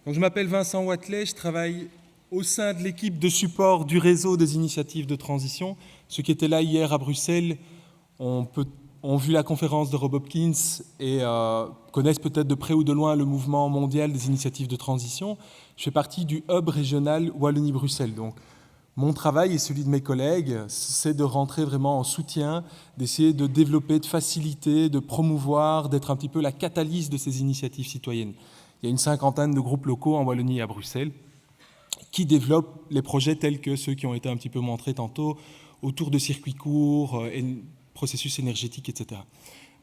Donc, je m'appelle Vincent Watley, je travaille au sein de l'équipe de support du réseau des initiatives de transition. Ceux qui étaient là hier à Bruxelles ont vu la conférence de Rob Hopkins et connaissent peut-être de près ou de loin le mouvement mondial des initiatives de transition. Je fais partie du hub régional Wallonie-Bruxelles. Donc, mon travail et celui de mes collègues, c'est de rentrer vraiment en soutien, d'essayer de développer, de faciliter, de promouvoir, d'être un petit peu la catalyse de ces initiatives citoyennes. Il y a une cinquantaine de groupes locaux en Wallonie et à Bruxelles qui développent les projets tels que ceux qui ont été un petit peu montrés tantôt, autour de circuits courts, processus énergétiques, etc.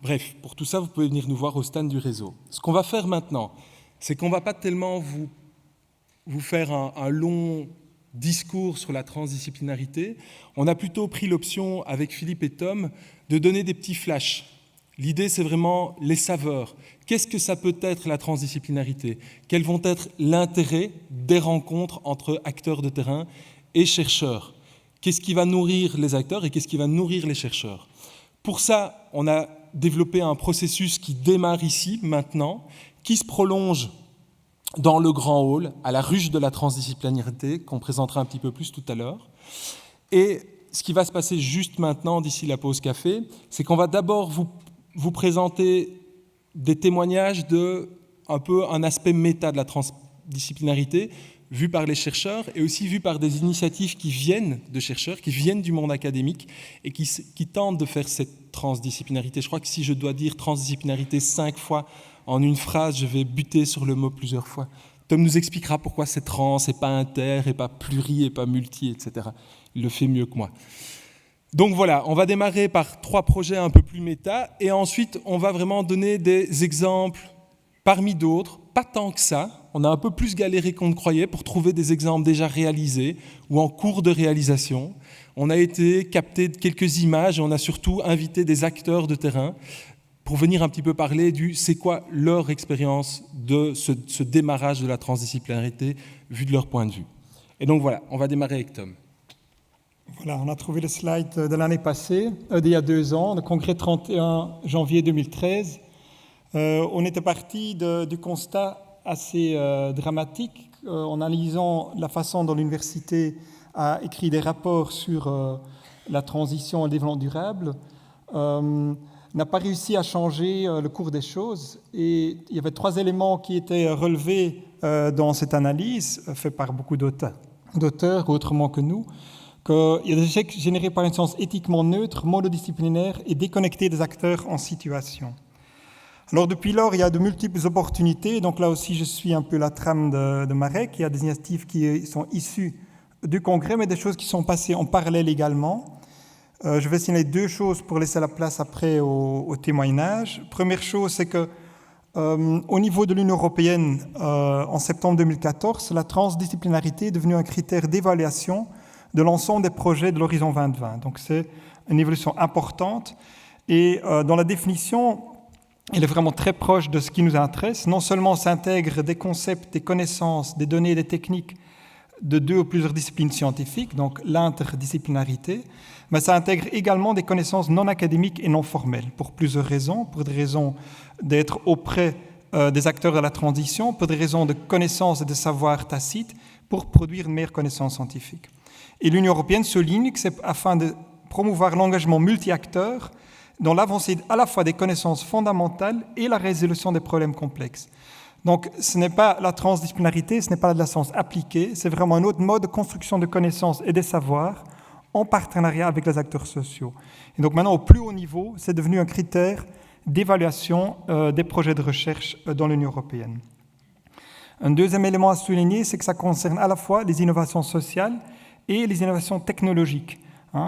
Bref, pour tout ça, vous pouvez venir nous voir au stand du réseau. Ce qu'on va faire maintenant, c'est qu'on ne va pas tellement vous faire un long discours sur la transdisciplinarité. On a plutôt pris l'option, avec Philippe et Tom, de donner des petits flashs. L'idée, c'est vraiment les saveurs. Qu'est-ce que ça peut être la transdisciplinarité? Quels vont être l'intérêt des rencontres entre acteurs de terrain et chercheurs? Qu'est-ce qui va nourrir les acteurs et qu'est-ce qui va nourrir les chercheurs? Pour ça, on a développé un processus qui démarre ici, maintenant, qui se prolonge dans le grand hall, à la ruche de la transdisciplinarité, qu'on présentera un petit peu plus tout à l'heure. Et ce qui va se passer juste maintenant, d'ici la pause café, c'est qu'on va d'abord vous présenter des témoignages de un peu un aspect méta de la transdisciplinarité, vu par les chercheurs et aussi vu par des initiatives qui viennent de chercheurs, qui viennent du monde académique et qui tentent de faire cette transdisciplinarité. Je crois que si je dois dire transdisciplinarité 5 fois en une phrase, je vais buter sur le mot plusieurs fois. Tom nous expliquera pourquoi c'est trans et pas inter et pas pluri et pas multi, etc. Il le fait mieux que moi. Donc voilà, on va démarrer par 3 projets un peu plus méta et ensuite on va vraiment donner des exemples parmi d'autres, pas tant que ça. On a un peu plus galéré qu'on ne croyait pour trouver des exemples déjà réalisés ou en cours de réalisation. On a été capter quelques images et on a surtout invité des acteurs de terrain pour venir un petit peu parler du c'est quoi leur expérience de ce démarrage de la transdisciplinarité vu de leur point de vue. Et donc voilà, on va démarrer avec Tom. Voilà, on a trouvé le slide de l'année passée, d'il y a 2 ans, le congrès 31 janvier 2013. On était parti du constat assez dramatique en analysant la façon dont l'université a écrit des rapports sur la transition et le développement durable. N'a pas réussi à changer le cours des choses. Et il y avait 3 éléments qui étaient relevés dans cette analyse, faite par beaucoup d'auteurs, autrement que nous. Qu'il y a des échecs générés par une science éthiquement neutre, monodisciplinaire et déconnectée des acteurs en situation. Alors depuis lors, il y a de multiples opportunités. Donc là aussi, je suis un peu la trame de Marek. Il y a des initiatives qui sont issues du congrès, mais des choses qui sont passées en parallèle également. Je vais signaler 2 choses pour laisser la place après au témoignage. Première chose, c'est que au niveau de l'Union européenne, en septembre 2014, la transdisciplinarité est devenue un critère d'évaluation de l'ensemble des projets de l'Horizon 2020. Donc c'est une évolution importante. Et dans la définition, elle est vraiment très proche de ce qui nous intéresse. Non seulement s'intègrent des concepts, des connaissances, des données, des techniques de 2 ou plusieurs disciplines scientifiques, donc l'interdisciplinarité, mais ça intègre également des connaissances non académiques et non formelles, pour plusieurs raisons. Pour des raisons d'être auprès des acteurs de la transition, pour des raisons de connaissances et de savoir tacites, pour produire une meilleure connaissance scientifique. Et l'Union européenne souligne que c'est afin de promouvoir l'engagement multi-acteurs dans l'avancée à la fois des connaissances fondamentales et la résolution des problèmes complexes. Donc, ce n'est pas la transdisciplinarité, ce n'est pas de la science appliquée, c'est vraiment un autre mode de construction de connaissances et des savoirs en partenariat avec les acteurs sociaux. Et donc maintenant, au plus haut niveau, c'est devenu un critère d'évaluation des projets de recherche dans l'Union européenne. Un deuxième élément à souligner, c'est que ça concerne à la fois les innovations sociales et les innovations technologiques.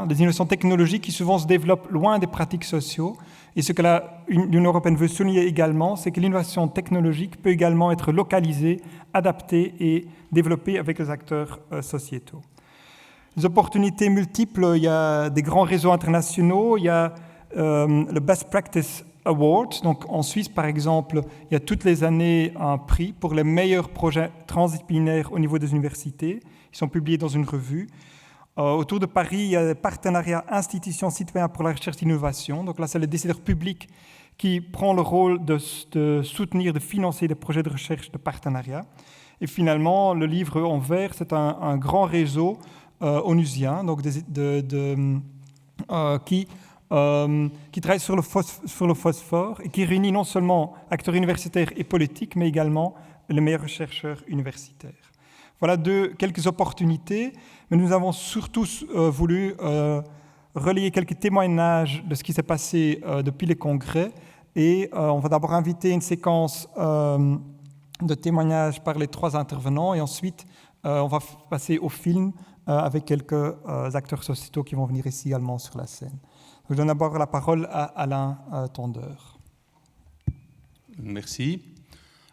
Les innovations technologiques qui souvent se développent loin des pratiques sociaux. Et ce que l'Union européenne veut souligner également, c'est que l'innovation technologique peut également être localisée, adaptée et développée avec les acteurs sociétaux. Les opportunités multiples, il y a des grands réseaux internationaux, il y a le Best Practice Award. Donc en Suisse, par exemple, il y a toutes les années un prix pour les meilleurs projets transdisciplinaires au niveau des universités. Ils sont publiés dans une revue. Autour de Paris, il y a des partenariats institutions citoyens pour la recherche et l'innovation. Donc là, c'est le décideur public qui prend le rôle de soutenir, de financer des projets de recherche de partenariat. Et finalement, le livre en vert, c'est un grand réseau onusien, donc qui travaille sur le phosphore et qui réunit non seulement acteurs universitaires et politiques, mais également les meilleurs chercheurs universitaires. Voilà quelques opportunités, mais nous avons surtout voulu relayer quelques témoignages de ce qui s'est passé depuis les congrès. Et on va d'abord inviter une séquence de témoignages par les 3 intervenants, et ensuite on va passer au film avec quelques acteurs sociétaux qui vont venir ici également sur la scène. Donc, je donne d'abord la parole à Alain Tondeur. Merci.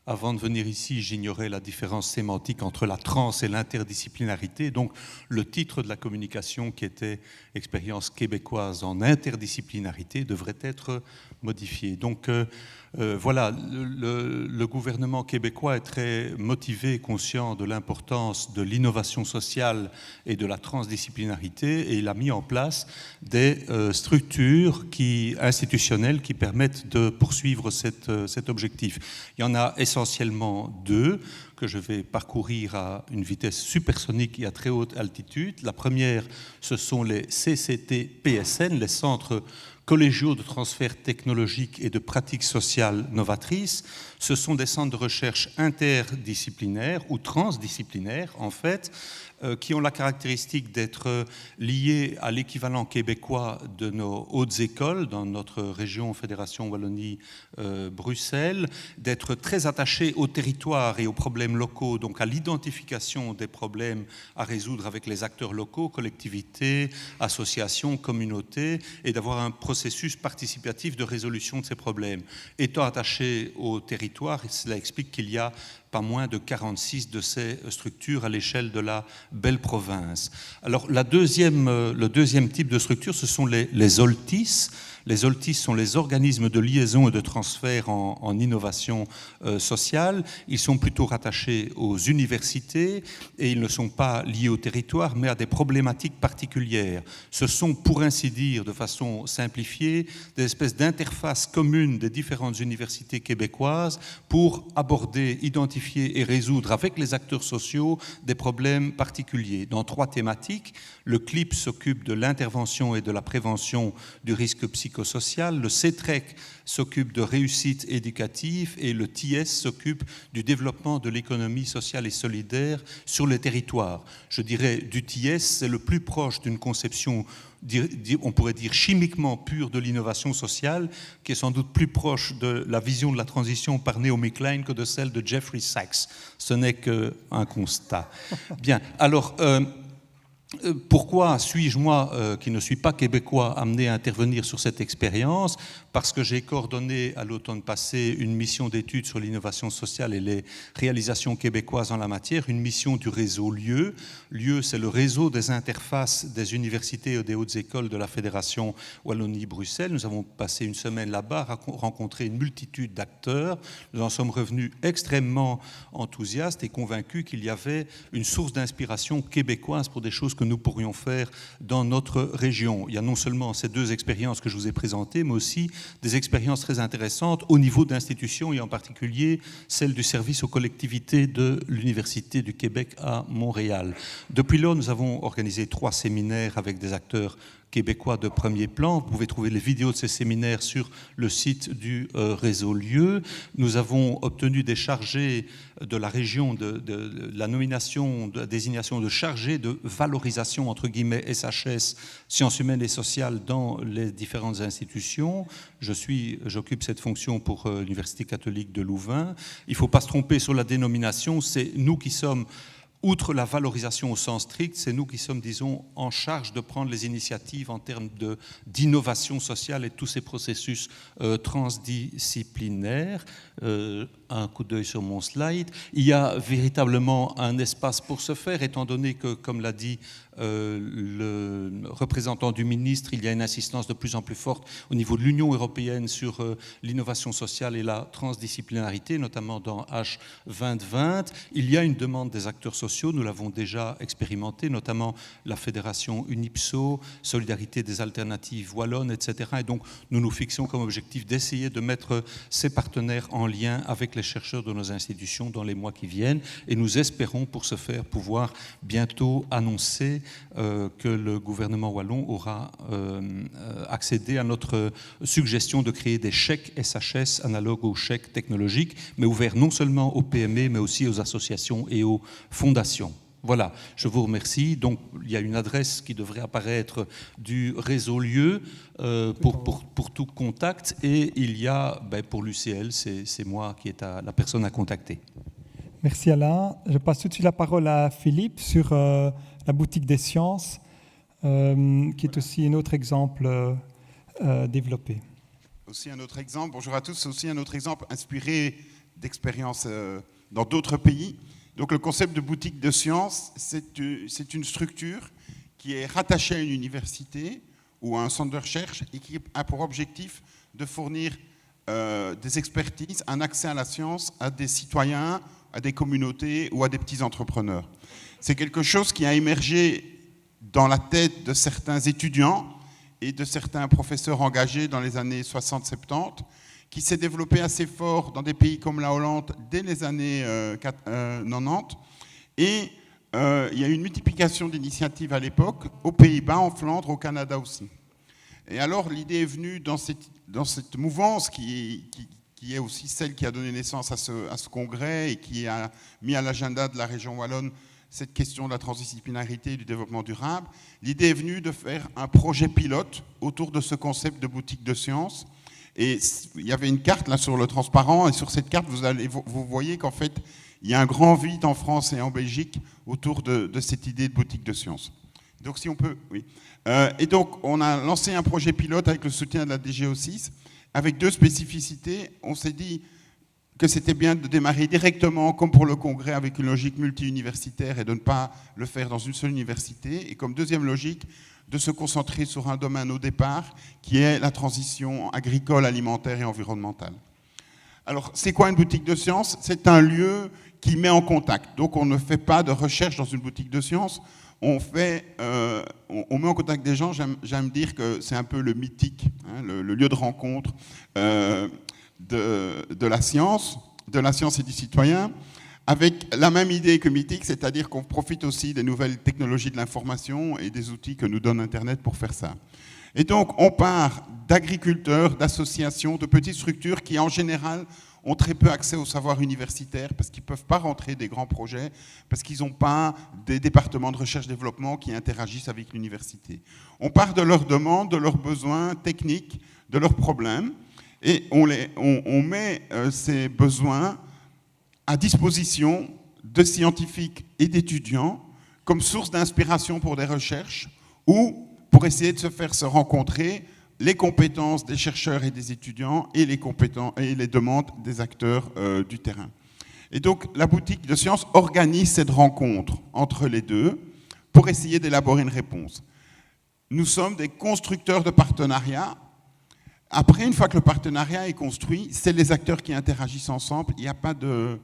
Avant de venir ici, j'ignorais la différence sémantique entre la trans et l'interdisciplinarité. Donc, le titre de la communication, qui était « Expérience québécoise en interdisciplinarité », devrait être modifié. Donc, voilà, le gouvernement québécois est très motivé, conscient de l'importance de l'innovation sociale et de la transdisciplinarité, et il a mis en place des structures institutionnelles qui permettent de poursuivre cet objectif. Il y en a essentiellement 2 que je vais parcourir à une vitesse supersonique et à très haute altitude. La première, ce sont les CCT-PSN, les centres collégiaux de transfert technologique et de pratiques sociales novatrices. Ce sont des centres de recherche interdisciplinaires ou transdisciplinaires, en fait, qui ont la caractéristique d'être liés à l'équivalent québécois de nos hautes écoles dans notre région Fédération Wallonie-Bruxelles, d'être très attachés au territoire et aux problèmes locaux, donc à l'identification des problèmes à résoudre avec les acteurs locaux, collectivités, associations, communautés, et d'avoir un processus participatif de résolution de ces problèmes. Étant attachés au territoire, cela explique qu'il y a pas moins de 46 de ces structures à l'échelle de la belle province. Alors, le deuxième type de structure, ce sont les OLTIS. Les OLTIS sont les organismes de liaison et de transfert en innovation sociale. Ils sont plutôt rattachés aux universités et ils ne sont pas liés au territoire, mais à des problématiques particulières. Ce sont, pour ainsi dire, de façon simplifiée, des espèces d'interfaces communes des différentes universités québécoises pour aborder, identifier et résoudre avec les acteurs sociaux des problèmes particuliers. Dans 3 thématiques, le CLIP s'occupe de l'intervention et de la prévention du risque psychosocial, le CETREC s'occupe de réussite éducative et le TIES s'occupe du développement de l'économie sociale et solidaire sur les territoires. Je dirais du TIES, c'est le plus proche d'une conception, on pourrait dire chimiquement pure de l'innovation sociale, qui est sans doute plus proche de la vision de la transition par Naomi Klein que de celle de Jeffrey Sachs. Ce n'est qu'un constat. Bien, alors... pourquoi suis-je, moi, qui ne suis pas québécois, amené à intervenir sur cette expérience? Parce que j'ai coordonné à l'automne passé une mission d'études sur l'innovation sociale et les réalisations québécoises en la matière, une mission du réseau LIEU. LIEU, c'est le réseau des interfaces des universités et des hautes écoles de la Fédération Wallonie-Bruxelles. Nous avons passé une semaine là-bas, rencontré une multitude d'acteurs. Nous en sommes revenus extrêmement enthousiastes et convaincus qu'il y avait une source d'inspiration québécoise pour des choses que nous pourrions faire dans notre région. Il y a non seulement ces 2 expériences que je vous ai présentées, mais aussi des expériences très intéressantes au niveau d'institutions et en particulier celle du service aux collectivités de l'Université du Québec à Montréal. Depuis lors, nous avons organisé 3 séminaires avec des acteurs québécois de premier plan. Vous pouvez trouver les vidéos de ces séminaires sur le site du réseau LIEU. Nous avons obtenu des chargés de la région de la nomination, de la désignation de chargés de valorisation, entre guillemets, SHS, sciences humaines et sociales dans les différentes institutions. J'occupe cette fonction pour l'Université catholique de Louvain. Il ne faut pas se tromper sur la dénomination, c'est nous qui sommes... Outre la valorisation au sens strict, c'est nous qui sommes, disons, en charge de prendre les initiatives en termes d'innovation sociale et tous ces processus transdisciplinaires. Un coup d'œil sur mon slide. Il y a véritablement un espace pour ce faire, étant donné que, comme l'a dit le représentant du ministre, il y a une insistance de plus en plus forte au niveau de l'Union européenne sur l'innovation sociale et la transdisciplinarité, notamment dans H2020. Il y a une demande des acteurs sociaux, nous l'avons déjà expérimenté, notamment la fédération UNIPSO, Solidarité des alternatives wallonnes, etc. Et donc nous nous fixons comme objectif d'essayer de mettre ces partenaires en lien avec les chercheurs de nos institutions dans les mois qui viennent. Et nous espérons pour ce faire pouvoir bientôt annoncer que le gouvernement wallon aura accédé à notre suggestion de créer des chèques SHS analogues aux chèques technologiques, mais ouverts non seulement aux PME, mais aussi aux associations et aux fondations. Voilà, je vous remercie. Donc, il y a une adresse qui devrait apparaître du réseau Lieu pour tout contact. Et il y a, pour l'UCL, c'est moi qui est la personne à contacter. Merci Alain. Je passe tout de suite la parole à Philippe sur la boutique des sciences, qui est aussi un autre exemple développé. Aussi un autre exemple, bonjour à tous, c'est aussi un autre exemple inspiré d'expériences dans d'autres pays. Donc le concept de boutique de sciences, c'est une structure qui est rattachée à une université ou à un centre de recherche et qui a pour objectif de fournir des expertises, un accès à la science à des citoyens, à des communautés ou à des petits entrepreneurs. C'est quelque chose qui a émergé dans la tête de certains étudiants et de certains professeurs engagés dans les années 60-70, qui s'est développé assez fort dans des pays comme la Hollande dès les années 90. Et il y a eu une multiplication d'initiatives à l'époque, aux Pays-Bas, en Flandre, au Canada aussi. Et alors l'idée est venue dans cette mouvance qui est aussi celle qui a donné naissance à ce congrès et qui a mis à l'agenda de la région wallonne cette question de la transdisciplinarité et du développement durable. L'idée est venue de faire un projet pilote autour de ce concept de boutique de sciences. Et il y avait une carte là sur le transparent, et sur cette carte, vous voyez qu'en fait, il y a un grand vide en France et en Belgique autour de cette idée de boutique de sciences. Donc si on peut, oui. Et donc on a lancé un projet pilote avec le soutien de la DGO6, avec deux spécificités. On s'est dit que c'était bien de démarrer directement, comme pour le congrès, avec une logique multi-universitaire et de ne pas le faire dans une seule université. Et comme deuxième logique, de se concentrer sur un domaine au départ, qui est la transition agricole, alimentaire et environnementale. Alors, c'est quoi une boutique de sciences? C'est un lieu qui met en contact. Donc, on ne fait pas de recherche dans une boutique de sciences. On met en contact des gens. J'aime dire que c'est un peu le mythique, hein, le lieu de rencontre de la science et du citoyen, avec la même idée que mythique, c'est-à-dire qu'on profite aussi des nouvelles technologies de l'information et des outils que nous donne Internet pour faire ça. Et donc, on part d'agriculteurs, d'associations, de petites structures qui, en général, ont très peu accès au savoir universitaire parce qu'ils ne peuvent pas rentrer des grands projets, parce qu'ils n'ont pas des départements de recherche-développement qui interagissent avec l'université. On part de leurs demandes, de leurs besoins techniques, de leurs problèmes, et on met ces besoins à disposition de scientifiques et d'étudiants comme source d'inspiration pour des recherches ou pour essayer de se rencontrer les compétences des chercheurs et des étudiants et les demandes des acteurs du terrain. Et donc, la boutique de sciences organise cette rencontre entre les deux pour essayer d'élaborer une réponse. Nous sommes des constructeurs de partenariats. Après, une fois que le partenariat est construit, c'est les acteurs qui interagissent ensemble. Il n'y a pas de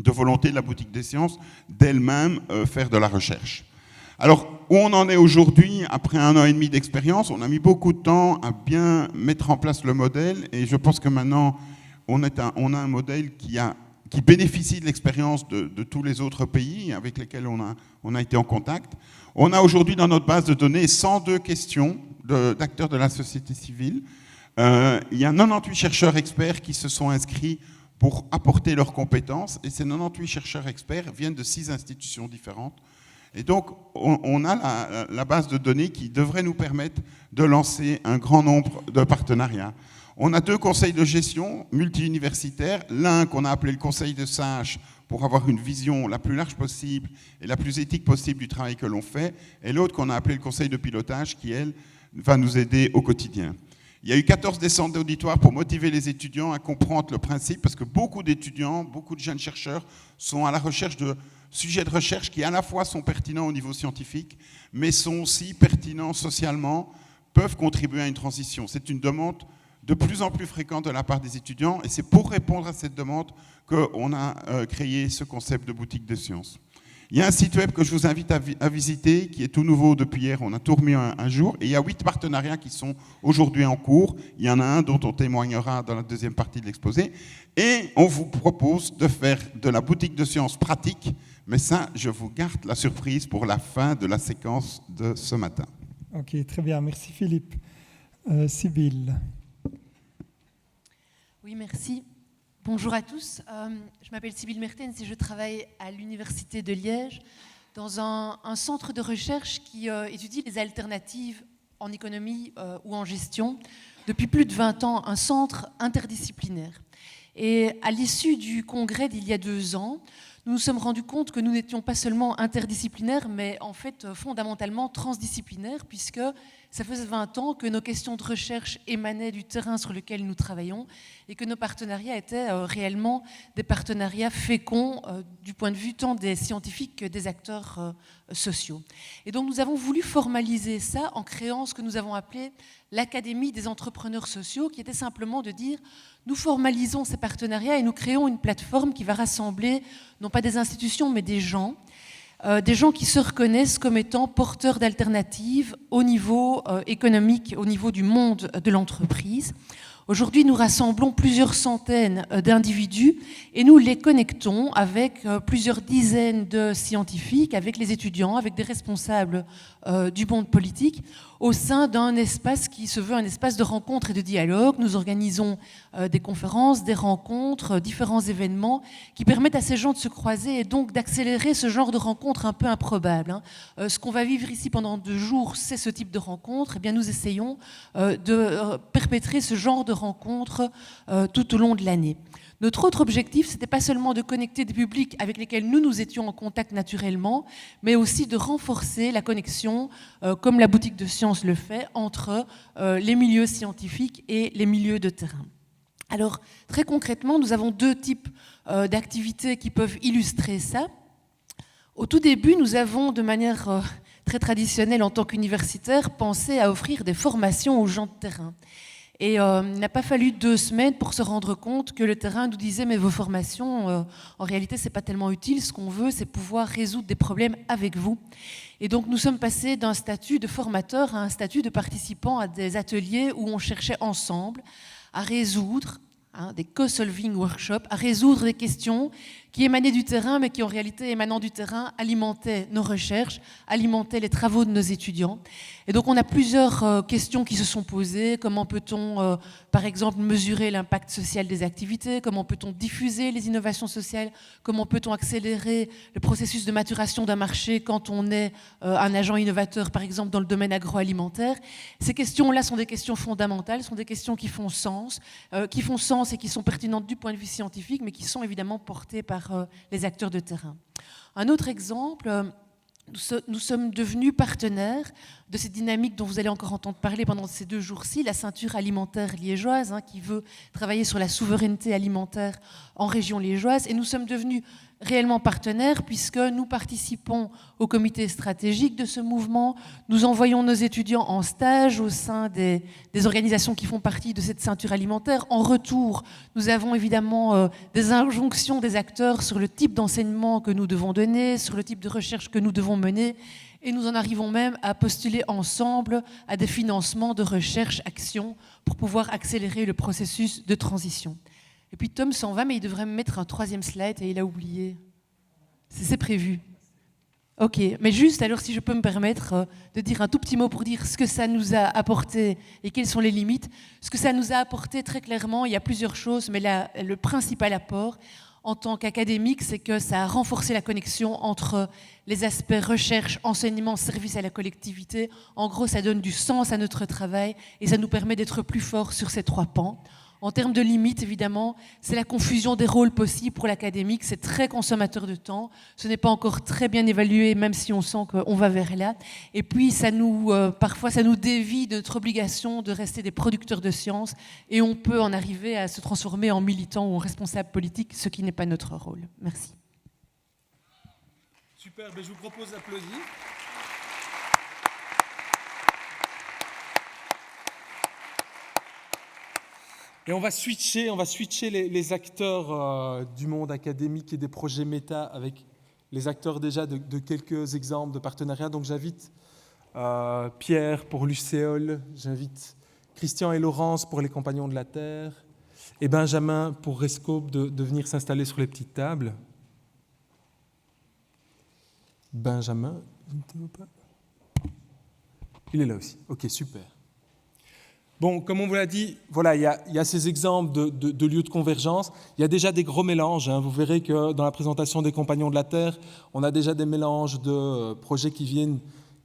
volonté de la boutique des sciences d'elle-même faire de la recherche. Alors, où on en est aujourd'hui, après 1 an et demi d'expérience, on a mis beaucoup de temps à bien mettre en place le modèle, et je pense que maintenant, on a un modèle qui bénéficie de l'expérience de tous les autres pays avec lesquels on a été en contact. On a aujourd'hui dans notre base de données 102 questions d'acteurs de la société civile. Il y a 98 chercheurs experts qui se sont inscrits pour apporter leurs compétences, et ces 98 chercheurs experts viennent de 6 institutions différentes. Et donc, on a la base de données qui devrait nous permettre de lancer un grand nombre de partenariats. On a 2 conseils de gestion multi-universitaires, l'un qu'on a appelé le conseil de sages pour avoir une vision la plus large possible et la plus éthique possible du travail que l'on fait, et l'autre qu'on a appelé le conseil de pilotage qui, elle, va nous aider au quotidien. Il y a eu 14 descentes d'auditoire pour motiver les étudiants à comprendre le principe, parce que beaucoup d'étudiants, beaucoup de jeunes chercheurs sont à la recherche sujets de recherche qui à la fois sont pertinents au niveau scientifique, mais sont aussi pertinents socialement, peuvent contribuer à une transition. C'est une demande de plus en plus fréquente de la part des étudiants, et c'est pour répondre à cette demande qu'on a créé ce concept de boutique de sciences. Il y a un site web que je vous invite à visiter, qui est tout nouveau depuis hier, on a tout remis un jour, et il y a 8 partenariats qui sont aujourd'hui en cours. Il y en a un dont on témoignera dans la deuxième partie de l'exposé, et on vous propose de faire de la boutique de sciences pratique, mais ça, je vous garde la surprise pour la fin de la séquence de ce matin. Ok, très bien, merci Philippe. Sybille. Oui, merci. Bonjour à tous. Je m'appelle Sybille Mertens et je travaille à l'Université de Liège dans un centre de recherche qui étudie les alternatives en économie ou en gestion depuis plus de 20 ans, un centre interdisciplinaire. Et à l'issue du congrès d'il y a 2 ans, nous nous sommes rendus compte que nous n'étions pas seulement interdisciplinaires, mais en fait fondamentalement transdisciplinaires, puisque ça faisait 20 ans que nos questions de recherche émanaient du terrain sur lequel nous travaillons et que nos partenariats étaient réellement des partenariats féconds du point de vue tant des scientifiques que des acteurs sociaux. Et donc nous avons voulu formaliser ça en créant ce que nous avons appelé l'Académie des entrepreneurs sociaux, qui était simplement de dire nous formalisons ces partenariats et nous créons une plateforme qui va rassembler non pas des institutions mais des gens qui se reconnaissent comme étant porteurs d'alternatives au niveau économique, au niveau du monde de l'entreprise. Aujourd'hui, nous rassemblons plusieurs centaines d'individus et nous les connectons avec plusieurs dizaines de scientifiques, avec les étudiants, avec des responsables du monde politique, au sein d'un espace qui se veut un espace de rencontre et de dialogue. Nous organisons des conférences, des rencontres, différents événements qui permettent à ces gens de se croiser et donc d'accélérer ce genre de rencontres un peu improbables. Ce qu'on va vivre ici pendant 2 jours, c'est ce type de rencontre. Eh bien, nous essayons de perpétrer ce genre de rencontres tout au long de l'année. Notre autre objectif, ce n'était pas seulement de connecter des publics avec lesquels nous étions en contact naturellement, mais aussi de renforcer la connexion, comme la boutique de sciences le fait, entre les milieux scientifiques et les milieux de terrain. Alors, très concrètement, nous avons 2 types d'activités qui peuvent illustrer ça. Au tout début, nous avons, de manière très traditionnelle en tant qu'universitaire, pensé à offrir des formations aux gens de terrain. Et il n'a pas fallu 2 semaines pour se rendre compte que le terrain nous disait « mais vos formations, en réalité, ce n'est pas tellement utile. Ce qu'on veut, c'est pouvoir résoudre des problèmes avec vous. » Et donc, nous sommes passés d'un statut de formateur à un statut de participant à des ateliers où on cherchait ensemble à résoudre, des co-solving workshops, à résoudre des questions qui émanaient du terrain, mais qui en réalité, émanant du terrain, alimentaient nos recherches, alimentaient les travaux de nos étudiants. Et donc, on a plusieurs questions qui se sont posées. Comment peut-on, par exemple, mesurer l'impact social des activités? Comment peut-on diffuser les innovations sociales? Comment peut-on accélérer le processus de maturation d'un marché quand on est un agent innovateur, par exemple, dans le domaine agroalimentaire? Ces questions-là sont des questions fondamentales, sont des questions qui font sens et qui sont pertinentes du point de vue scientifique, mais qui sont évidemment portées par les acteurs de terrain. Un autre exemple, nous sommes devenus partenaires de cette dynamique dont vous allez encore entendre parler pendant ces 2 jours-ci, la ceinture alimentaire liégeoise, qui veut travailler sur la souveraineté alimentaire en région liégeoise. Et nous sommes devenus réellement partenaires puisque nous participons au comité stratégique de ce mouvement. Nous envoyons nos étudiants en stage au sein des organisations qui font partie de cette ceinture alimentaire. En retour, nous avons évidemment des injonctions des acteurs sur le type d'enseignement que nous devons donner, sur le type de recherche que nous devons mener. Et nous en arrivons même à postuler ensemble à des financements de recherche, action, pour pouvoir accélérer le processus de transition. Et puis Tom s'en va, mais il devrait me mettre un 3e slide et il a oublié. C'est prévu. Ok, mais juste alors si je peux me permettre de dire un tout petit mot pour dire ce que ça nous a apporté et quelles sont les limites. Ce que ça nous a apporté très clairement, il y a plusieurs choses, mais le principal apport en tant qu'académique, c'est que ça a renforcé la connexion entre les aspects recherche, enseignement, service à la collectivité. En gros, ça donne du sens à notre travail et ça nous permet d'être plus forts sur ces 3 pans. En termes de limites, évidemment, c'est la confusion des rôles possibles pour l'académique. C'est très consommateur de temps. Ce n'est pas encore très bien évalué, même si on sent qu'on va vers là. Et puis, parfois, ça nous dévie de notre obligation de rester des producteurs de sciences. Et on peut en arriver à se transformer en militant ou en responsable politique, ce qui n'est pas notre rôle. Merci. Super, ben je vous propose d'applaudir. Et on va switcher les acteurs du monde académique et des projets méta avec les acteurs déjà de quelques exemples de partenariats. Donc j'invite Pierre pour l'UCéol, j'invite Christian et Laurence pour les Compagnons de la Terre et Benjamin pour Rescope de venir s'installer sur les petites tables. Benjamin, il est là aussi. Ok, super. Bon, comme on vous l'a dit, voilà, il y a ces exemples de lieux de convergence. Il y a déjà des gros mélanges. Vous verrez que dans la présentation des Compagnons de la Terre, on a déjà des mélanges de projets qui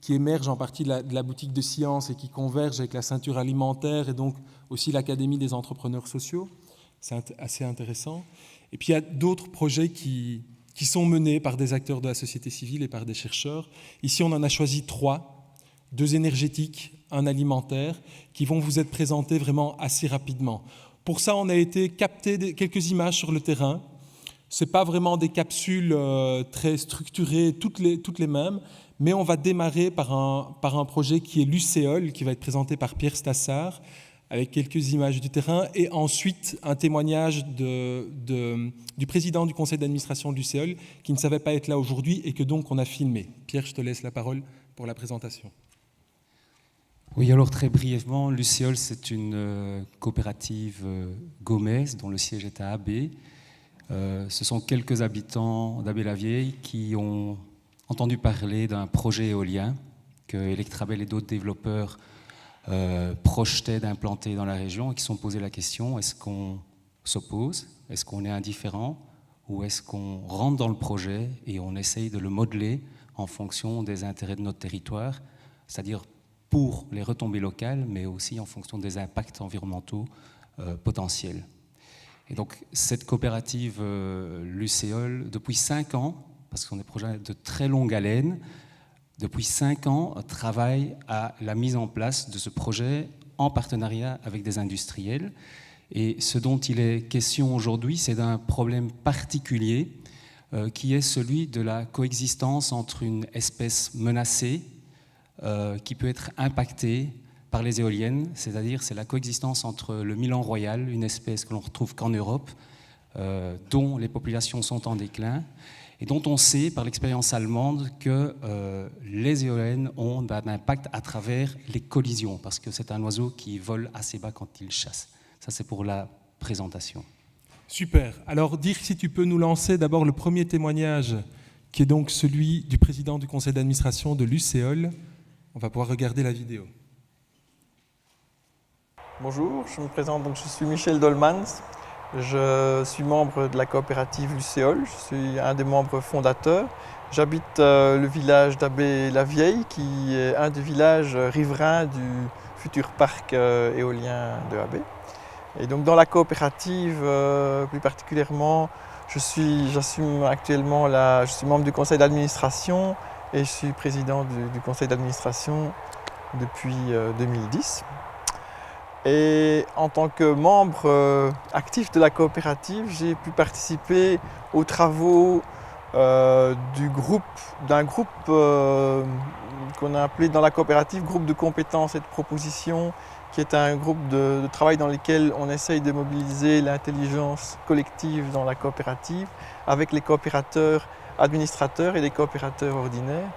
émergent en partie de la boutique de sciences et qui convergent avec la ceinture alimentaire et donc aussi l'Académie des entrepreneurs sociaux. C'est assez intéressant. Et puis il y a d'autres projets qui sont menés par des acteurs de la société civile et par des chercheurs. Ici, on en a choisi 3. 2 énergétiques, 1 alimentaire, qui vont vous être présentés vraiment assez rapidement. Pour ça, on a été capter quelques images sur le terrain. Ce n'est pas vraiment des capsules très structurées, toutes les mêmes, mais on va démarrer par un projet qui est l'UCéol, qui va être présenté par Pierre Stassard, avec quelques images du terrain, et ensuite un témoignage du président du conseil d'administration de l'UCéol, qui ne savait pas être là aujourd'hui et que donc on a filmé. Pierre, je te laisse la parole pour la présentation. Oui, alors très brièvement, l'UCéol, c'est une coopérative gaumaise dont le siège est à Abbé. Ce sont quelques habitants d'Abbé-la-Vieille qui ont entendu parler d'un projet éolien que Electrabel et d'autres développeurs projetaient d'implanter dans la région et qui se sont posé la question, est-ce qu'on s'oppose, est-ce qu'on est indifférent ou est-ce qu'on rentre dans le projet et on essaye de le modeler en fonction des intérêts de notre territoire, c'est-à-dire pour les retombées locales, mais aussi en fonction des impacts environnementaux potentiels. Et donc, cette coopérative, l'UCéol, depuis 5 ans, parce que ce sont des projets de très longue haleine, depuis 5 ans, travaille à la mise en place de ce projet en partenariat avec des industriels. Et ce dont il est question aujourd'hui, c'est d'un problème particulier qui est celui de la coexistence entre une espèce menacée qui peut être impactée par les éoliennes, c'est-à-dire c'est la coexistence entre le milan royal, une espèce que l'on retrouve qu'en Europe, dont les populations sont en déclin, et dont on sait par l'expérience allemande que les éoliennes ont un impact à travers les collisions, parce que c'est un oiseau qui vole assez bas quand il chasse. Ça, c'est pour la présentation. Super. Alors, Dirk, si tu peux nous lancer d'abord le premier témoignage, qui est donc celui du président du conseil d'administration de l'UCéol. On va pouvoir regarder la vidéo. Bonjour, je me présente, donc je suis Michel Dolmans. Je suis membre de la coopérative l'UCéol, je suis un des membres fondateurs. J'habite le village d'Abbé-la-Vieille, qui est un des villages riverains du futur parc éolien de Abbé. Et donc dans la coopérative, plus particulièrement, je suis membre du conseil d'administration et je suis président du conseil d'administration depuis 2010. Et en tant que membre actif de la coopérative, j'ai pu participer aux travaux d'un groupe qu'on a appelé dans la coopérative groupe de compétences et de propositions, qui est un groupe de travail dans lequel on essaye de mobiliser l'intelligence collective dans la coopérative avec les coopérateurs administrateurs et les coopérateurs ordinaires,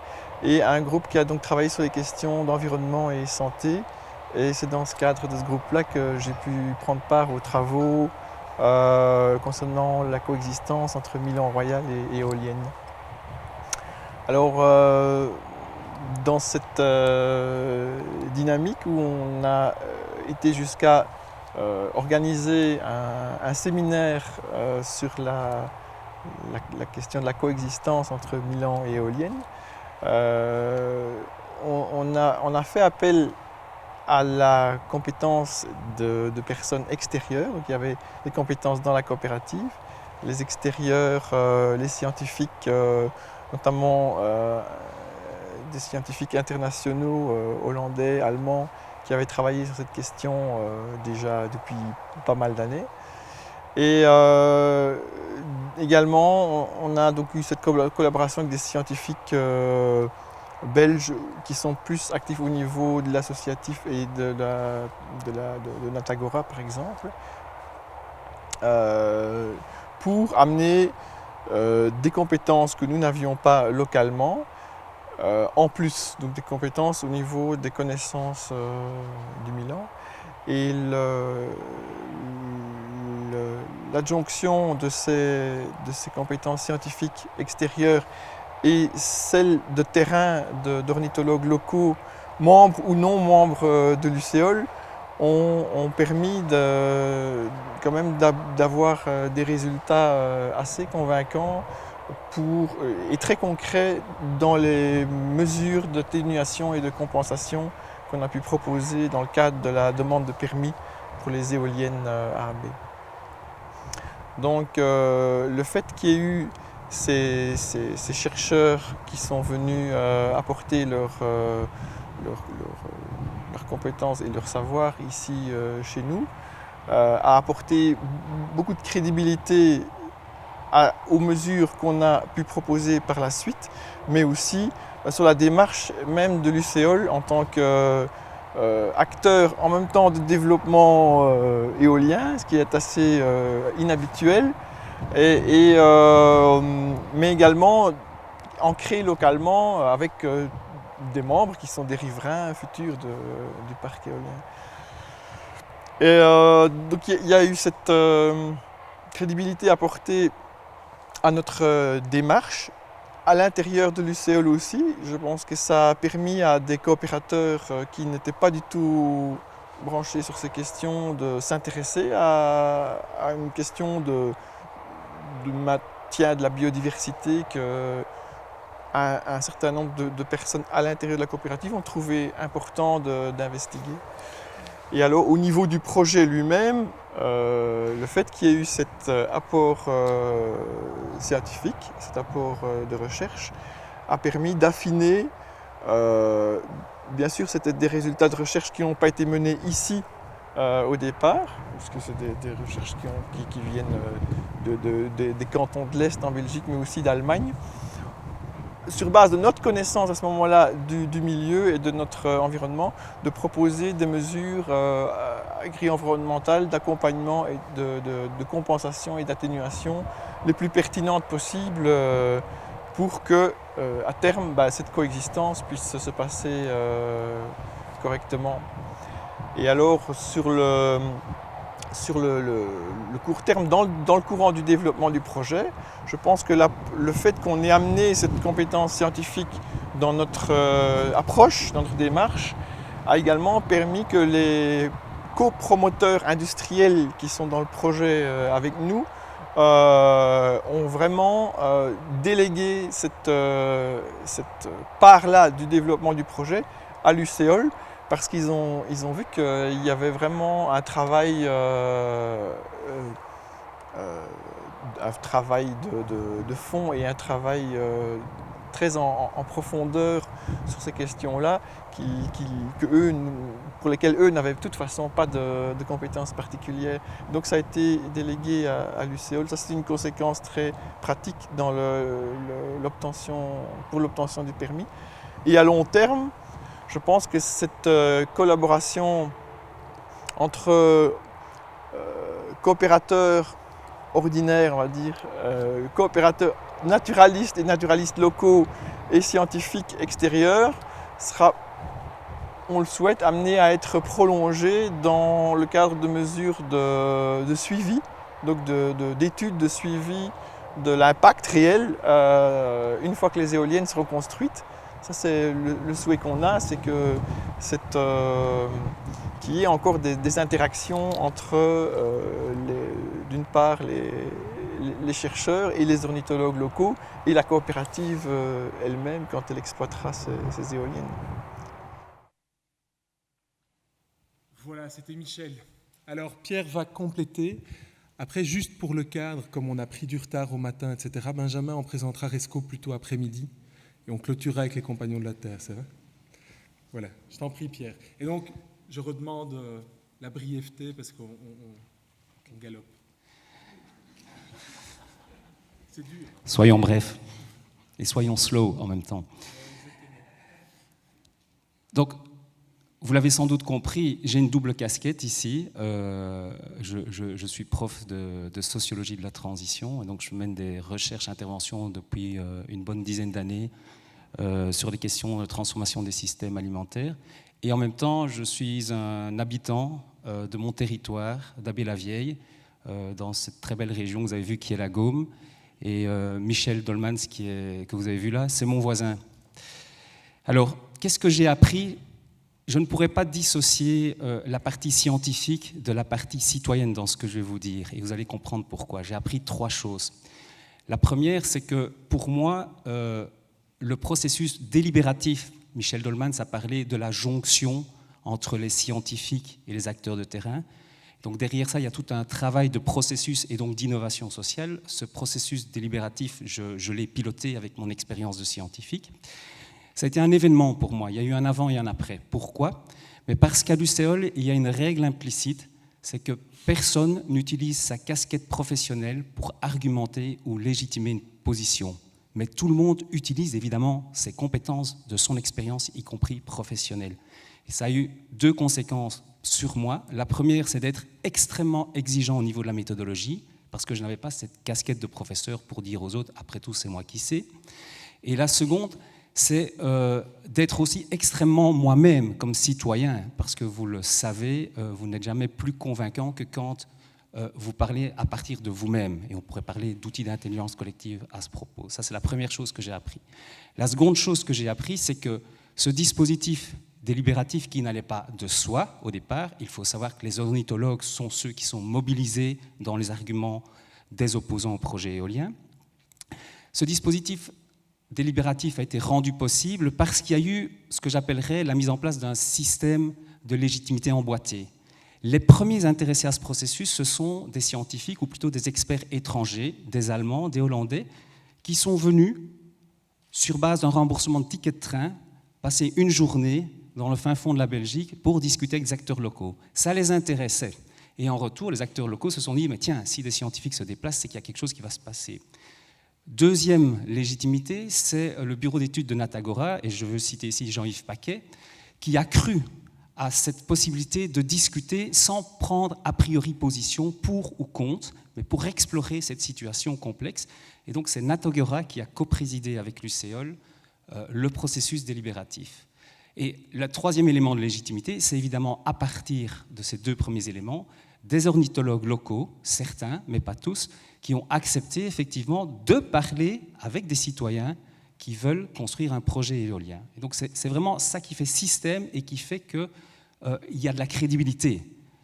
et un groupe qui a donc travaillé sur les questions d'environnement et santé. Et c'est dans ce cadre de ce groupe-là que j'ai pu prendre part aux travaux concernant la coexistence entre milan royal et éolienne. Alors, dans cette dynamique où on a été jusqu'à organiser un séminaire sur la question de la coexistence entre milan et éolienne, on a fait appel à la compétence de personnes extérieures. Donc, il y avait des compétences dans la coopérative, les extérieurs, les scientifiques, notamment des scientifiques internationaux, hollandais, allemands, qui avaient travaillé sur cette question déjà depuis pas mal d'années. Et également, on a donc eu cette collaboration avec des scientifiques belges qui sont plus actifs au niveau de l'associatif et de Natagora, par exemple, pour amener des compétences que nous n'avions pas localement, en plus, donc des compétences au niveau des connaissances du Milan. Et l'adjonction de ces compétences scientifiques extérieures et celles de terrain d'ornithologues locaux, membres ou non membres de l'UCEOL, ont permis quand même d'avoir des résultats assez convaincants et très concrets dans les mesures d'atténuation et de compensation qu'on a pu proposer dans le cadre de la demande de permis pour les éoliennes AB. Donc le fait qu'il y ait eu ces chercheurs qui sont venus apporter leurs compétences et leur savoir ici chez nous a apporté beaucoup de crédibilité aux mesures qu'on a pu proposer par la suite, mais aussi sur la démarche même de l'UCEOL en tant qu'acteur en même temps de développement éolien, ce qui est assez inhabituel, mais également ancré localement avec des membres qui sont des riverains futurs du parc éolien. Et donc il y a eu cette crédibilité apportée à notre démarche, à l'intérieur de l'UCEOL aussi. Je pense que ça a permis à des coopérateurs qui n'étaient pas du tout branchés sur ces questions de s'intéresser à une question de maintien de la biodiversité que un certain nombre de personnes à l'intérieur de la coopérative ont trouvé important d'investiguer. Et alors au niveau du projet lui-même, le fait qu'il y ait eu cet apport scientifique, cet apport de recherche, a permis d'affiner. Bien sûr, c'était des résultats de recherche qui n'ont pas été menés ici au départ, parce que c'est des recherches qui viennent des cantons de l'Est en Belgique, mais aussi d'Allemagne. Sur base de notre connaissance à ce moment-là du milieu et de notre environnement, de proposer des mesures agri-environnementales d'accompagnement et de compensation et d'atténuation les plus pertinentes possibles pour que, à terme, cette coexistence puisse se passer correctement. Et alors, sur le court terme, dans le courant du développement du projet, je pense que le fait qu'on ait amené cette compétence scientifique dans notre approche, dans notre démarche, a également permis que les copromoteurs industriels qui sont dans le projet avec nous ont vraiment délégué cette part-là du développement du projet à l'UCEOL, parce qu'ils ont vu qu'il y avait vraiment un travail de fond et un travail très en profondeur sur ces questions-là, pour lesquelles eux n'avaient de toute façon pas de compétences particulières. Donc ça a été délégué à l'UCEOL. Ça, c'est une conséquence très pratique dans pour l'obtention du permis. Et à long terme, je pense que cette collaboration entre coopérateurs ordinaires, on va dire, coopérateurs naturalistes et naturalistes locaux et scientifiques extérieurs sera, on le souhaite, amené à être prolongée dans le cadre de mesures de suivi, donc d'études de suivi de l'impact réel une fois que les éoliennes seront construites. Ça, c'est le souhait qu'on a, c'est que qu'il y ait encore des interactions entre, d'une part, les chercheurs et les ornithologues locaux et la coopérative elle-même quand elle exploitera ces éoliennes. Voilà, c'était Michel. Alors, Pierre va compléter. Après, juste pour le cadre, comme on a pris du retard au matin, etc., Benjamin en présentera Resco plutôt après-midi. Et on clôturera avec les Compagnons de la Terre, c'est vrai? Voilà, je t'en prie, Pierre. Et donc, je redemande la brièveté parce qu'on galope. Soyons brefs et soyons slow en même temps. Donc, vous l'avez sans doute compris, j'ai une double casquette ici. Je suis prof de sociologie de la transition, et donc je mène des recherches, interventions depuis une bonne dizaine d'années sur les questions de transformation des systèmes alimentaires. Et en même temps, je suis un habitant de mon territoire, d'Abbé-la-Vieille, dans cette très belle région que vous avez vue qui est la Gaume. Et Michel Dolmans, que vous avez vu là, c'est mon voisin. Alors, qu'est-ce que j'ai appris ? Je ne pourrais pas dissocier la partie scientifique de la partie citoyenne dans ce que je vais vous dire, et vous allez comprendre pourquoi. J'ai appris 3 choses. La première, c'est que pour moi, le processus délibératif, Michel Dolmans a parlé de la jonction entre les scientifiques et les acteurs de terrain. Donc derrière ça, il y a tout un travail de processus et donc d'innovation sociale. Ce processus délibératif, je l'ai piloté avec mon expérience de scientifique. Ça a été un événement pour moi. Il y a eu un avant et un après. Pourquoi ? Mais parce qu'à l'UCéol, il y a une règle implicite, c'est que personne n'utilise sa casquette professionnelle pour argumenter ou légitimer une position. Mais tout le monde utilise évidemment ses compétences de son expérience, y compris professionnelle. Et ça a eu 2 conséquences sur moi. La première, c'est d'être extrêmement exigeant au niveau de la méthodologie, parce que je n'avais pas cette casquette de professeur pour dire aux autres, après tout, c'est moi qui sais. Et la seconde, c'est d'être aussi extrêmement moi-même comme citoyen, parce que vous le savez, vous n'êtes jamais plus convaincant que quand vous parlez à partir de vous-même. Et on pourrait parler d'outils d'intelligence collective à ce propos. Ça, c'est la première chose que j'ai appris. La seconde chose que j'ai appris, c'est que ce dispositif délibératif qui n'allait pas de soi au départ, il faut savoir que les ornithologues sont ceux qui sont mobilisés dans les arguments des opposants au projet éolien. Ce dispositif délibératif a été rendu possible parce qu'il y a eu ce que j'appellerais la mise en place d'un système de légitimité emboîté. Les premiers intéressés à ce processus, ce sont des scientifiques, ou plutôt des experts étrangers, des Allemands, des Hollandais, qui sont venus, sur base d'un remboursement de tickets de train, passer une journée dans le fin fond de la Belgique pour discuter avec des acteurs locaux. Ça les intéressait. Et en retour, les acteurs locaux se sont dit, mais tiens, si des scientifiques se déplacent, c'est qu'il y a quelque chose qui va se passer. Deuxième légitimité, c'est le bureau d'études de Natagora, et je veux citer ici Jean-Yves Paquet, qui a cru à cette possibilité de discuter sans prendre a priori position pour ou contre, mais pour explorer cette situation complexe. Et donc c'est Natagora qui a coprésidé avec l'UCéol le processus délibératif. Et le troisième élément de légitimité, c'est évidemment à partir de ces 2 premiers éléments, des ornithologues locaux, certains, mais pas tous, qui ont accepté effectivement de parler avec des citoyens qui veulent construire un projet éolien. Et donc c'est vraiment ça qui fait système et qui fait qu'il y a de la crédibilité.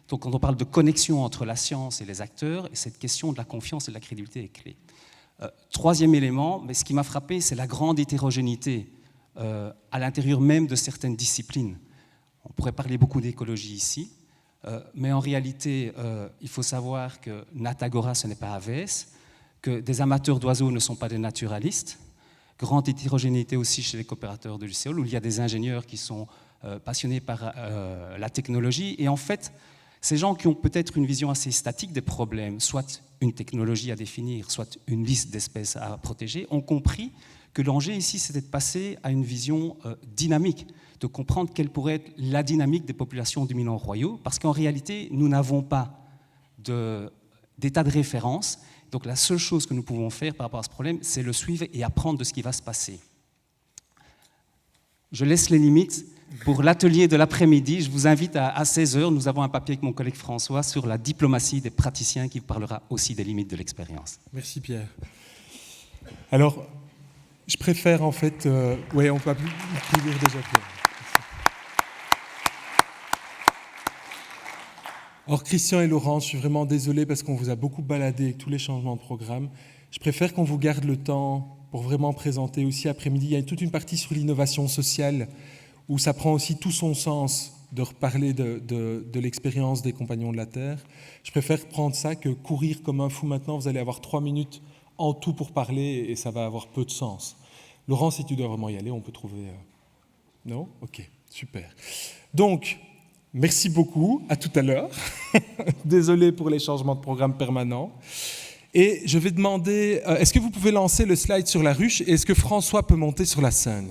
Donc quand on parle de connexion entre la science et les acteurs, cette question de la confiance et de la crédibilité est clé. Troisième élément, mais ce qui m'a frappé, c'est la grande hétérogénéité à l'intérieur même de certaines disciplines. On pourrait parler beaucoup d'écologie ici, mais en réalité, il faut savoir que Natagora, ce n'est pas AVS, que des amateurs d'oiseaux ne sont pas des naturalistes. Grande hétérogénéité aussi chez les coopérateurs de l'UCéol, où il y a des ingénieurs qui sont passionnés par la technologie. Et en fait, ces gens qui ont peut-être une vision assez statique des problèmes, soit une technologie à définir, soit une liste d'espèces à protéger, ont compris que l'enjeu ici, c'était de passer à une vision dynamique, de comprendre quelle pourrait être la dynamique des populations dominants royaux, parce qu'en réalité, nous n'avons pas d'état de référence. Donc la seule chose que nous pouvons faire par rapport à ce problème, c'est le suivre et apprendre de ce qui va se passer. Je laisse les limites. Pour l'atelier de l'après-midi, je vous invite à 16h, nous avons un papier avec mon collègue François sur la diplomatie des praticiens qui parlera aussi des limites de l'expérience. Merci Pierre. Alors, je préfère en fait... oui, on peut applaudir déjà Pierre. Or, Christian et Laurent, je suis vraiment désolé parce qu'on vous a beaucoup baladé avec tous les changements de programme. Je préfère qu'on vous garde le temps pour vraiment présenter aussi après-midi. Il y a toute une partie sur l'innovation sociale où ça prend aussi tout son sens de reparler de l'expérience des Compagnons de la Terre. Je préfère prendre ça que courir comme un fou maintenant. Vous allez avoir 3 minutes en tout pour parler et ça va avoir peu de sens. Laurent, si tu dois vraiment y aller, on peut trouver... Non ? Ok, super. Donc, merci beaucoup, à tout à l'heure. Désolé pour les changements de programme permanents. Et je vais demander, est-ce que vous pouvez lancer le slide sur la ruche et est-ce que François peut monter sur la scène?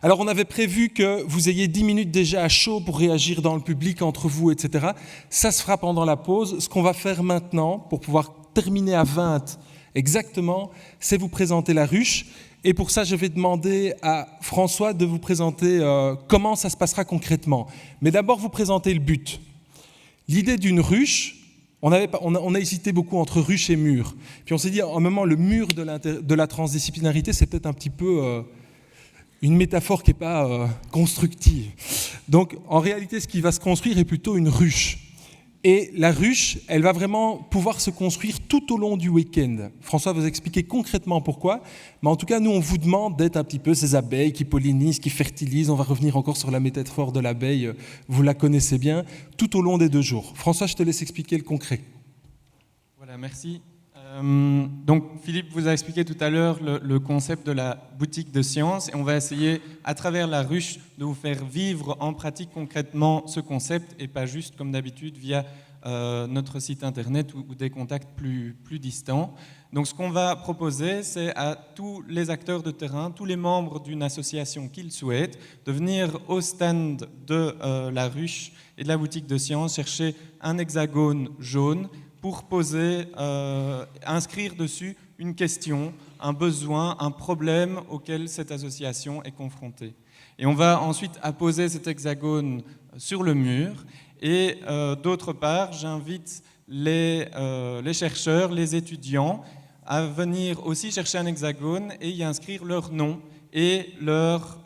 Alors on avait prévu que vous ayez 10 minutes déjà à chaud pour réagir dans le public, entre vous, etc. Ça se fera pendant la pause. Ce qu'on va faire maintenant, pour pouvoir terminer à 20 exactement, c'est vous présenter la ruche. Et pour ça, je vais demander à François de vous présenter comment ça se passera concrètement. Mais d'abord, vous présenter le but. L'idée d'une ruche, on a hésité beaucoup entre ruche et mur. Puis on s'est dit, à un moment, le mur de la transdisciplinarité, c'est peut-être un petit peu une métaphore qui n'est pas constructive. Donc, en réalité, ce qui va se construire est plutôt une ruche. Et la ruche, elle va vraiment pouvoir se construire tout au long du week-end. François va vous expliquer concrètement pourquoi, mais en tout cas, nous, on vous demande d'être un petit peu ces abeilles qui pollinisent, qui fertilisent. On va revenir encore sur la métaphore de l'abeille, vous la connaissez bien, tout au long des 2 jours. François, je te laisse expliquer le concret. Voilà, merci. Donc Philippe vous a expliqué tout à l'heure le concept de la boutique de sciences et on va essayer à travers la ruche de vous faire vivre en pratique concrètement ce concept et pas juste comme d'habitude via notre site internet ou des contacts plus distants. Donc ce qu'on va proposer, c'est à tous les acteurs de terrain, tous les membres d'une association qui le souhaitent, de venir au stand de la ruche et de la boutique de sciences chercher un hexagone jaune pour poser, inscrire dessus une question, un besoin, un problème auquel cette association est confrontée. Et on va ensuite apposer cet hexagone sur le mur. Et d'autre part, j'invite les chercheurs, les étudiants à venir aussi chercher un hexagone et y inscrire leur nom et leur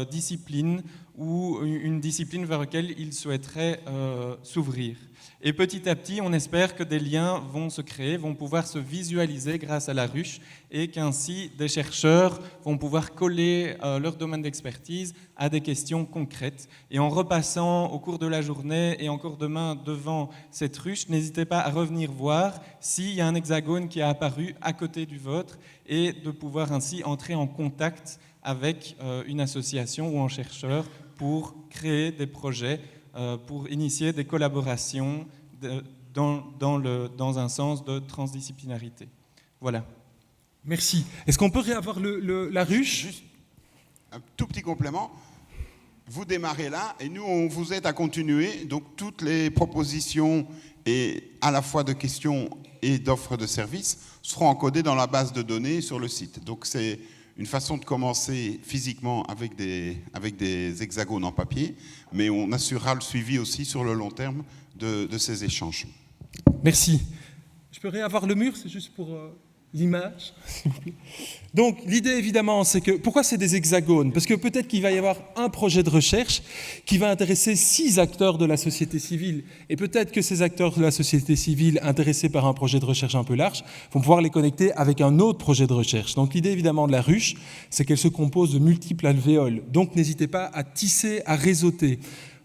discipline ou une discipline vers laquelle ils souhaiteraient s'ouvrir. Et petit à petit, on espère que des liens vont se créer, vont pouvoir se visualiser grâce à la ruche et qu'ainsi des chercheurs vont pouvoir coller leur domaine d'expertise à des questions concrètes. Et en repassant au cours de la journée et encore demain devant cette ruche, n'hésitez pas à revenir voir s'il y a un hexagone qui a apparu à côté du vôtre et de pouvoir ainsi entrer en contact avec une association ou un chercheur pour créer des projets, pour initier des collaborations dans un sens de transdisciplinarité. Voilà. Merci. Est-ce qu'on peut réavoir la ruche? Juste un tout petit complément. Vous démarrez là et nous, on vous aide à continuer. Donc, toutes les propositions, et à la fois de questions et d'offres de services, seront encodées dans la base de données sur le site. Donc, c'est une façon de commencer physiquement avec des hexagones en papier, mais on assurera le suivi aussi sur le long terme de ces échanges. Merci. Je peux réavoir le mur, c'est juste pour l'image. Donc l'idée évidemment, c'est que, pourquoi c'est des hexagones? Parce que peut-être qu'il va y avoir un projet de recherche qui va intéresser 6 acteurs de la société civile, et peut-être que ces acteurs de la société civile intéressés par un projet de recherche un peu large vont pouvoir les connecter avec un autre projet de recherche. Donc l'idée évidemment de la ruche, c'est qu'elle se compose de multiples alvéoles. Donc n'hésitez pas à tisser, à réseauter.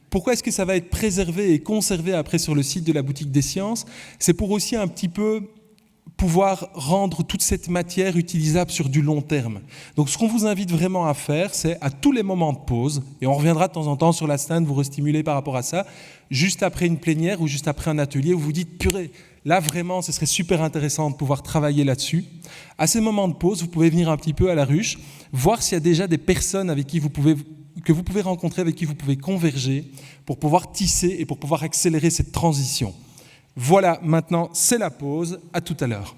Pourquoi est-ce que ça va être préservé et conservé après sur le site de la boutique des sciences? C'est pour aussi un petit peu pouvoir rendre toute cette matière utilisable sur du long terme. Donc ce qu'on vous invite vraiment à faire, c'est à tous les moments de pause, et on reviendra de temps en temps sur la stand, vous restimuler par rapport à ça, juste après une plénière ou juste après un atelier, où vous dites, purée, là vraiment, ce serait super intéressant de pouvoir travailler là-dessus. À ces moments de pause, vous pouvez venir un petit peu à la ruche, voir s'il y a déjà des personnes avec qui que vous pouvez rencontrer, avec qui vous pouvez converger, pour pouvoir tisser et pour pouvoir accélérer cette transition. Voilà, maintenant, c'est la pause. À tout à l'heure.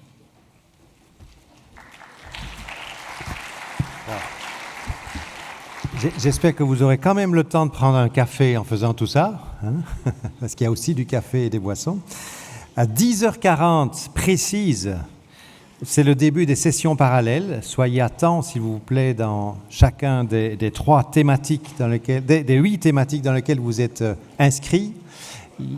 J'espère que vous aurez quand même le temps de prendre un café en faisant tout ça, hein, parce qu'il y a aussi du café et des boissons. À 10h40 précise, c'est le début des sessions parallèles. Soyez à temps, s'il vous plaît, dans chacun des 8 thématiques dans lesquelles vous êtes inscrits.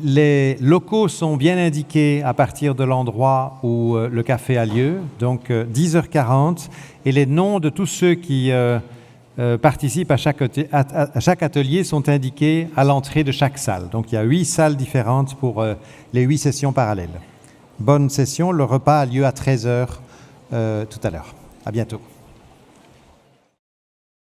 Les locaux sont bien indiqués à partir de l'endroit où le café a lieu, donc 10h40, et les noms de tous ceux qui participent à chaque atelier sont indiqués à l'entrée de chaque salle. Donc il y a 8 salles différentes pour les 8 sessions parallèles. Bonne session, le repas a lieu à 13h tout à l'heure. À bientôt.